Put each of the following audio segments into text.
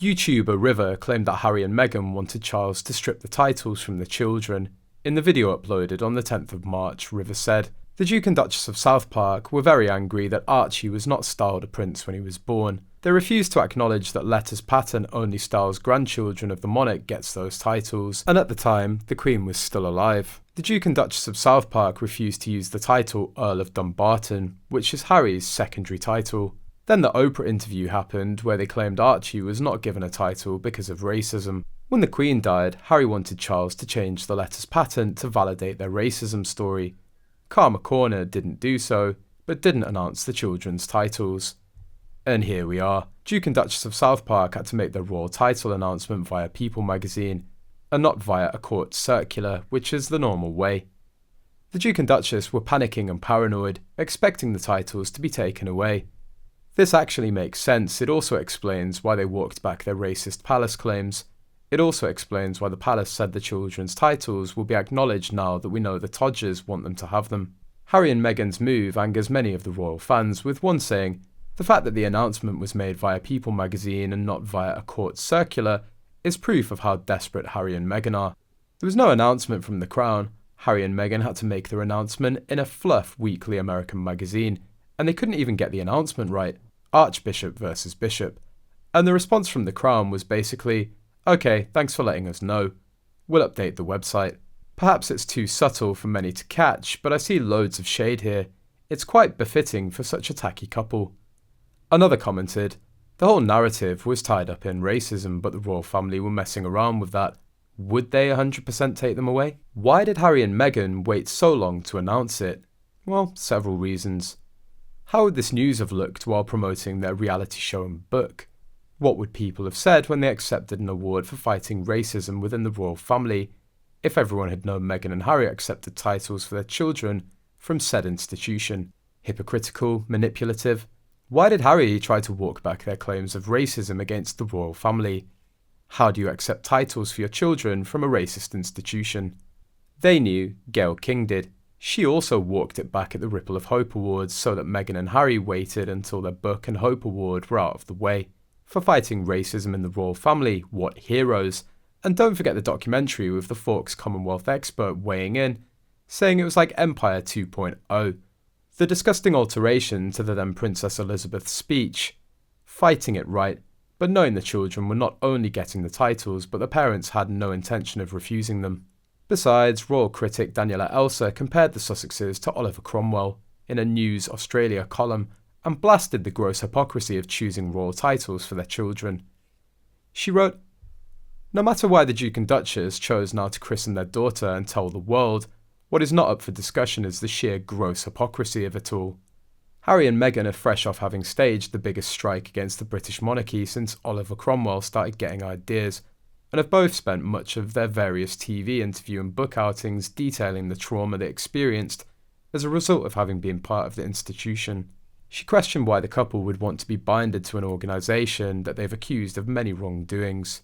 YouTuber River claimed that Harry and Meghan wanted Charles to strip the titles from the children. In the video uploaded on the 10th of March, River said, "The Duke and Duchess of South Park were very angry that Archie was not styled a prince when he was born. They refused to acknowledge that letters pattern only styles grandchildren of the monarch gets those titles, and at the time, the Queen was still alive. The Duke and Duchess of South Park refused to use the title Earl of Dumbarton, which is Harry's secondary title. Then the Oprah interview happened where they claimed Archie was not given a title because of racism. When the Queen died, Harry wanted Charles to change the letters pattern to validate their racism story. Karma Corner didn't do so, but didn't announce the children's titles. And here we are. Duke and Duchess of South Park had to make their royal title announcement via People magazine, and not via a court circular, which is the normal way. The Duke and Duchess were panicking and paranoid, expecting the titles to be taken away. This actually makes sense. It also explains why they walked back their racist palace claims. It also explains why the palace said the children's titles will be acknowledged now that we know the Todgers want them to have them. Harry and Meghan's move angers many of the royal fans, with one saying, "The fact that the announcement was made via People magazine and not via a court circular is proof of how desperate Harry and Meghan are. There was no announcement from the Crown. Harry and Meghan had to make their announcement in a fluff weekly American magazine, and they couldn't even get the announcement right. Archbishop versus Bishop. And the response from the Crown was basically, "Okay, thanks for letting us know. We'll update the website." Perhaps it's too subtle for many to catch, but I see loads of shade here. It's quite befitting for such a tacky couple. Another commented, "The whole narrative was tied up in racism, but the royal family were messing around with that. Would they 100% take them away? Why did Harry and Meghan wait so long to announce it? Well, several reasons. How would this news have looked while promoting their reality show and book? What would people have said when they accepted an award for fighting racism within the royal family if everyone had known Meghan and Harry accepted titles for their children from said institution? Hypocritical, manipulative. Why did Harry try to walk back their claims of racism against the royal family? How do you accept titles for your children from a racist institution? They knew, Gayle King did. She also walked it back at the Ripple of Hope Awards so that Meghan and Harry waited until their book and Hope Award were out of the way. For fighting racism in the royal family, what heroes? And don't forget the documentary with the Forks Commonwealth expert weighing in, saying it was like Empire 2.0. The disgusting alteration to the then Princess Elizabeth's speech. Fighting it right, but knowing the children were not only getting the titles, but the parents had no intention of refusing them. Besides, royal critic Daniela Elser compared the Sussexes to Oliver Cromwell in a News Australia column and blasted the gross hypocrisy of choosing royal titles for their children. She wrote, "No matter why the Duke and Duchess chose now to christen their daughter and tell the world, what is not up for discussion is the sheer gross hypocrisy of it all. Harry and Meghan are fresh off having staged the biggest strike against the British monarchy since Oliver Cromwell started getting ideas, and have both spent much of their various TV interview and book outings detailing the trauma they experienced as a result of having been part of the institution." She questioned why the couple would want to be binded to an organisation that they've accused of many wrongdoings.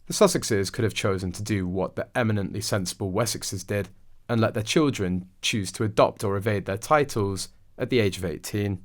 The Sussexes could have chosen to do what the eminently sensible Wessexes did and let their children choose to adopt or evade their titles at the age of 18.